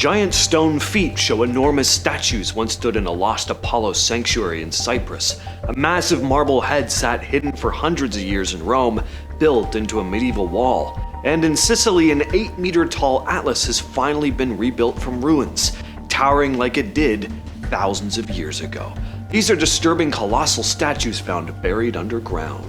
Giant stone feet show enormous statues once stood in a lost Apollo sanctuary in Cyprus. A massive marble head sat hidden for hundreds of years in Rome, built into a medieval wall. And in Sicily, an 8-meter tall Atlas has finally been rebuilt from ruins, towering like it did thousands of years ago. These are disturbing colossal statues found buried underground.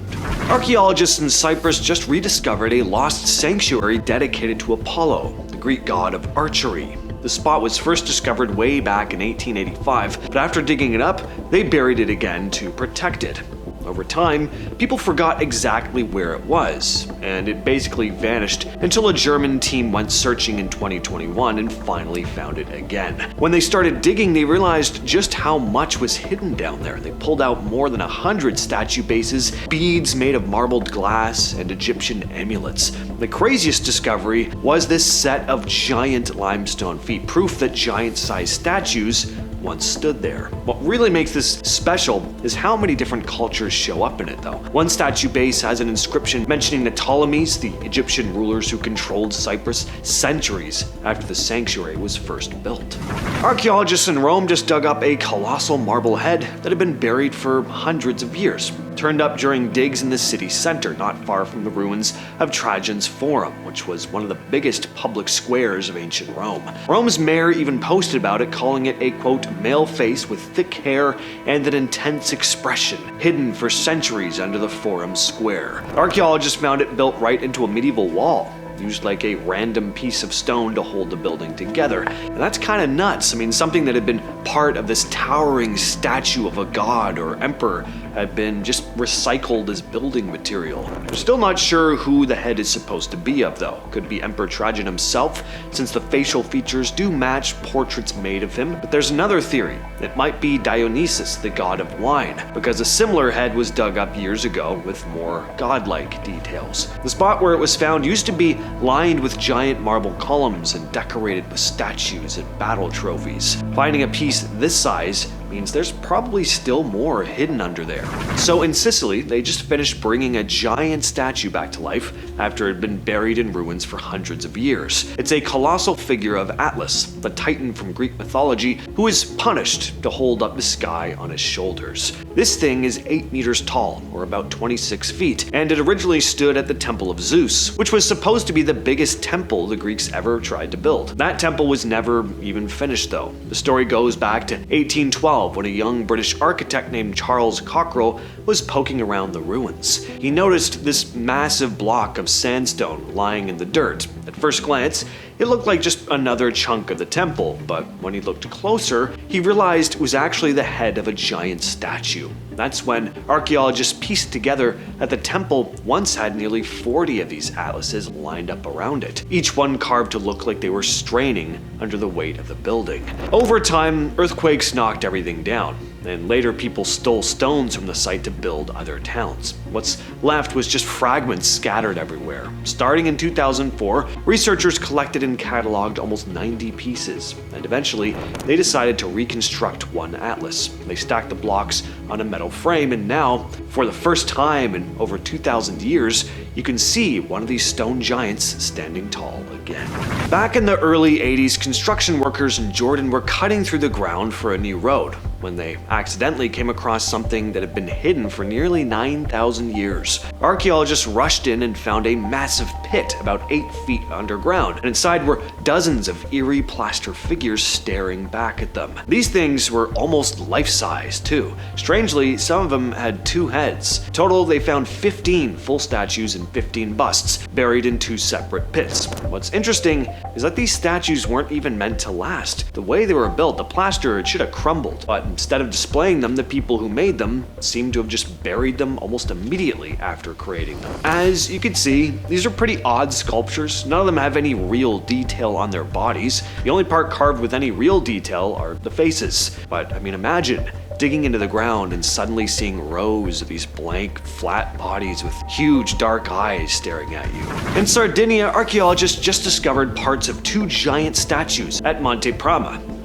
Archaeologists in Cyprus just rediscovered a lost sanctuary dedicated to Apollo, the Greek god of archery. The spot was first discovered way back in 1885, but after digging it up, they buried it again to protect it. Over time, people forgot exactly where it was, and it basically vanished until a German team went searching in 2021 and finally found it again. When they started digging, they realized just how much was hidden down there. They pulled out more than 100 statue bases, beads made of marbled glass, and Egyptian amulets. The craziest discovery was this set of giant limestone feet, proof that giant-sized statues once stood there. What really makes this special is how many different cultures show up in it though. One statue base has an inscription mentioning the Ptolemies, the Egyptian rulers who controlled Cyprus centuries after the sanctuary was first built. Archaeologists in Rome just dug up a colossal marble head that had been buried for hundreds of years. Turned up during digs in the city center, not far from the ruins of Trajan's Forum, which was one of the biggest public squares of ancient Rome. Rome's mayor even posted about it, calling it a, quote, male face with thick hair and an intense expression, hidden for centuries under the Forum square. Archaeologists found it built right into a medieval wall, used like a random piece of stone to hold the building together. And that's kind of nuts. I mean, something that had been part of this towering statue of a god or emperor had been just recycled as building material. We're still not sure who the head is supposed to be of though. Could be Emperor Trajan himself, since the facial features do match portraits made of him. But there's another theory. It might be Dionysus, the god of wine, because a similar head was dug up years ago with more godlike details. The spot where it was found used to be lined with giant marble columns and decorated with statues and battle trophies. Finding a piece this size means there's probably still more hidden under there. So in Sicily, they just finished bringing a giant statue back to life after it had been buried in ruins for hundreds of years. It's a colossal figure of Atlas, the titan from Greek mythology, who is punished to hold up the sky on his shoulders. This thing is 8 meters tall, or about 26 feet, and it originally stood at the Temple of Zeus, which was supposed to be the biggest temple the Greeks ever tried to build. That temple was never even finished though. The story goes back to 1812, when a young British architect named Charles Cockerell was poking around the ruins. He noticed this massive block of sandstone lying in the dirt. At first glance, it looked like just another chunk of the temple, but when he looked closer, he realized it was actually the head of a giant statue. That's when archaeologists pieced together that the temple once had nearly 40 of these atlases lined up around it, each one carved to look like they were straining under the weight of the building. Over time, earthquakes knocked everything down, and later people stole stones from the site to build other towns. What's left was just fragments scattered everywhere. Starting in 2004, researchers collected and cataloged almost 90 pieces, and eventually they decided to reconstruct one atlas. They stacked the blocks on a metal frame, and now, for the first time in over 2,000 years, you can see one of these stone giants standing tall again. Back in the early 80s, construction workers in Jordan were cutting through the ground for a new road when they accidentally came across something that had been hidden for nearly 9,000 years. Archaeologists rushed in and found a massive pit about 8 feet underground, and inside were dozens of eerie plaster figures staring back at them. These things were almost life-size too. Strangely, some of them had 2 heads. Total, they found 15 full statues and 15 busts buried in 2 separate pits. What's interesting is that these statues weren't even meant to last. The way they were built, the plaster, it should have crumbled, but instead of displaying them, the people who made them seem to have just buried them almost immediately after creating them. As you can see, these are pretty odd sculptures. None of them have any real detail on their bodies. The only part carved with any real detail are the faces. But I mean, imagine digging into the ground and suddenly seeing rows of these blank, flat bodies with huge dark eyes staring at you. In Sardinia, archaeologists just discovered parts of 2 giant statues at Mont'e,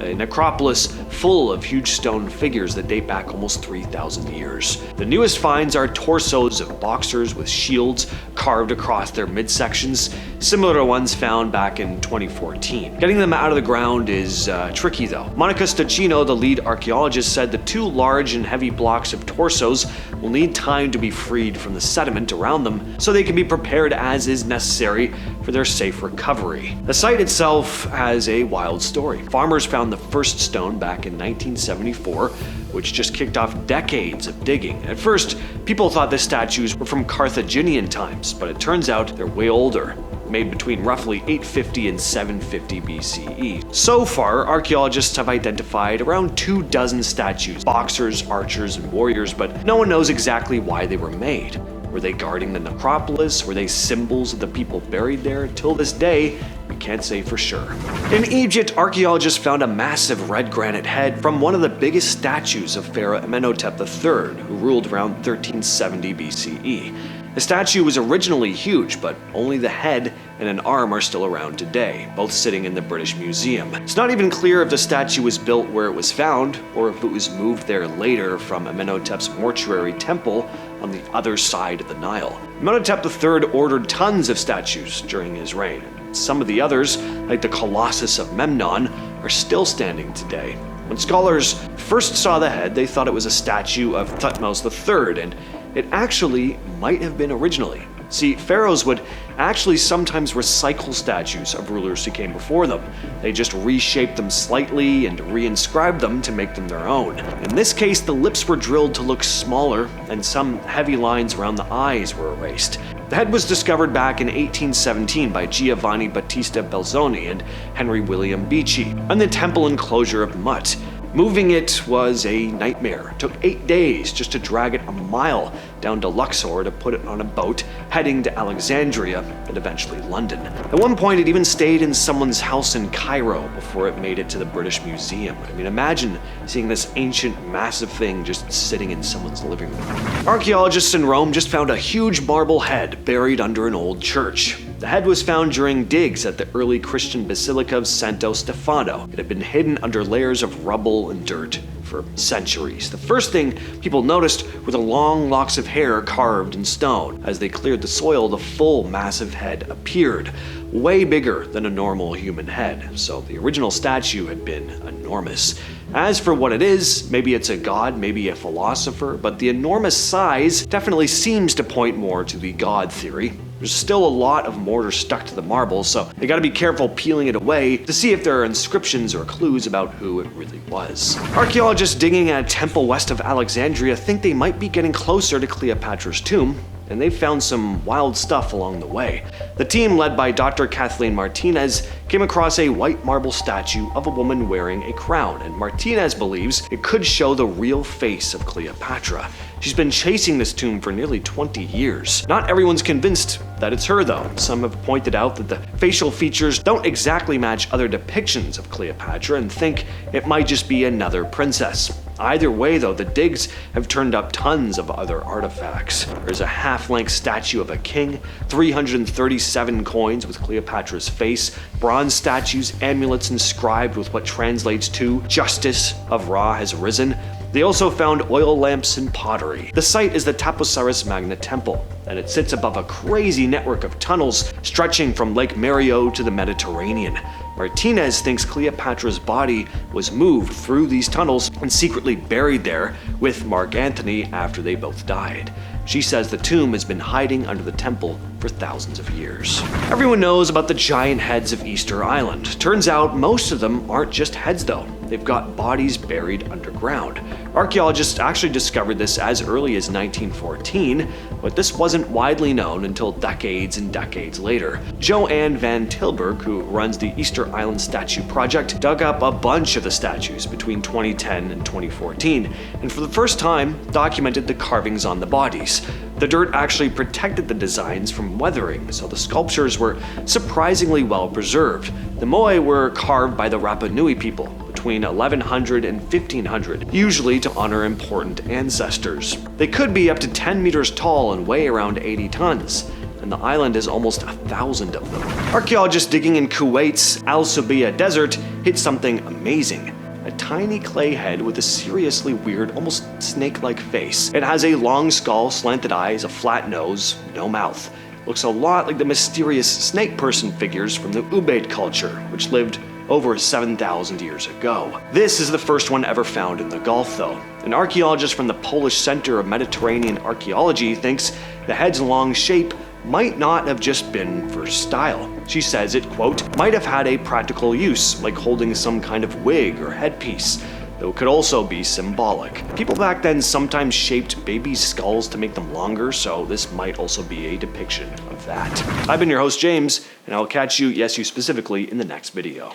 a necropolis full of huge stone figures that date back almost 3,000 years. The newest finds are torsos of boxers with shields carved across their midsections, similar to ones found back in 2014. Getting them out of the ground is tricky though. Monica Stacchino, the lead archaeologist, said the two large and heavy blocks of torsos will need time to be freed from the sediment around them so they can be prepared as is necessary for their safe recovery. The site itself has a wild story. Farmers found the first stone back in 1974, which just kicked off decades of digging. At first, people thought the statues were from Carthaginian times, but it turns out they're way older, made between roughly 850 and 750 BCE. So far, archaeologists have identified around 24 statues, boxers, archers, and warriors, but no one knows exactly why they were made. Were they guarding the necropolis? Were they symbols of the people buried there? Till this day, we can't say for sure. In Egypt, archaeologists found a massive red granite head from one of the biggest statues of Pharaoh Amenhotep III, who ruled around 1370 BCE. The statue was originally huge, but only the head and an arm are still around today, both sitting in the British Museum. It's not even clear if the statue was built where it was found, or if it was moved there later from Amenhotep's mortuary temple on the other side of the Nile. Amenhotep III ordered tons of statues during his reign. Some of the others, like the Colossus of Memnon, are still standing today. When scholars first saw the head, they thought it was a statue of Thutmose III, and it actually might have been originally. See, pharaohs would actually sometimes recycle statues of rulers who came before them. They just reshaped them slightly and reinscribed them to make them their own. In this case, the lips were drilled to look smaller, and some heavy lines around the eyes were erased. The head was discovered back in 1817 by Giovanni Battista Belzoni and Henry William Beechey in the temple enclosure of Mont'e. Moving it was a nightmare. It took 8 days just to drag it a mile down to Luxor to put it on a boat heading to Alexandria and eventually London. At one point, it even stayed in someone's house in Cairo before it made it to the British Museum. I mean, imagine seeing this ancient, massive thing just sitting in someone's living room. Archaeologists in Rome just found a huge marble head buried under an old church. The head was found during digs at the early Christian Basilica of Santo Stefano. It had been hidden under layers of rubble and dirt for centuries. The first thing people noticed were the long locks of hair carved in stone. As they cleared the soil, the full massive head appeared, way bigger than a normal human head. So the original statue had been enormous. As for what it is, maybe it's a god, maybe a philosopher, but the enormous size definitely seems to point more to the god theory. There's still a lot of mortar stuck to the marble, so they gotta be careful peeling it away to see if there are inscriptions or clues about who it really was. Archaeologists digging at a temple west of Alexandria think they might be getting closer to Cleopatra's tomb, and they've found some wild stuff along the way. The team, led by Dr. Kathleen Martinez, came across a white marble statue of a woman wearing a crown, and Martinez believes it could show the real face of Cleopatra. She's been chasing this tomb for nearly 20 years. Not everyone's convinced that it's her though. Some have pointed out that the facial features don't exactly match other depictions of Cleopatra and think it might just be another princess. Either way though, the digs have turned up tons of other artifacts. There's a half-length statue of a king, 337 coins with Cleopatra's face, bronze statues, amulets inscribed with what translates to "Justice of Ra has risen." They also found oil lamps and pottery. The site is the Taposiris Magna Temple, and it sits above a crazy network of tunnels stretching from Lake Merio to the Mediterranean. Martinez thinks Cleopatra's body was moved through these tunnels and secretly buried there with Mark Antony after they both died. She says the tomb has been hiding under the temple for thousands of years. Everyone knows about the giant heads of Easter Island. Turns out most of them aren't just heads though. They've got bodies buried underground. Archaeologists actually discovered this as early as 1914, but this wasn't widely known until decades and decades later. Joanne Van Tilburg, who runs the Easter Island Statue Project, dug up a bunch of the statues between 2010 and 2014, and for the first time documented the carvings on the bodies. The dirt actually protected the designs from weathering, so the sculptures were surprisingly well preserved. The Moai were carved by the Rapa Nui people between 1100 and 1500, usually to honor important ancestors. They could be up to 10 meters tall and weigh around 80 tons, and the island has almost 1,000 of them. Archaeologists digging in Kuwait's Al Subia desert hit something amazing. A tiny clay head with a seriously weird, almost snake-like face. It has a long skull, slanted eyes, a flat nose, no mouth. looks a lot like the mysterious snake person figures from the Ubaid culture, which lived over 7,000 years ago. This is the first one ever found in the Gulf though. An archaeologist from the Polish Center of Mediterranean Archaeology thinks the head's long shape might not have just been for style. She says it, quote, might have had a practical use, like holding some kind of wig or headpiece, though it could also be symbolic. People back then sometimes shaped babies' skulls to make them longer, so this might also be a depiction of that. I've been your host, James, and I will catch you, yes you specifically, in the next video.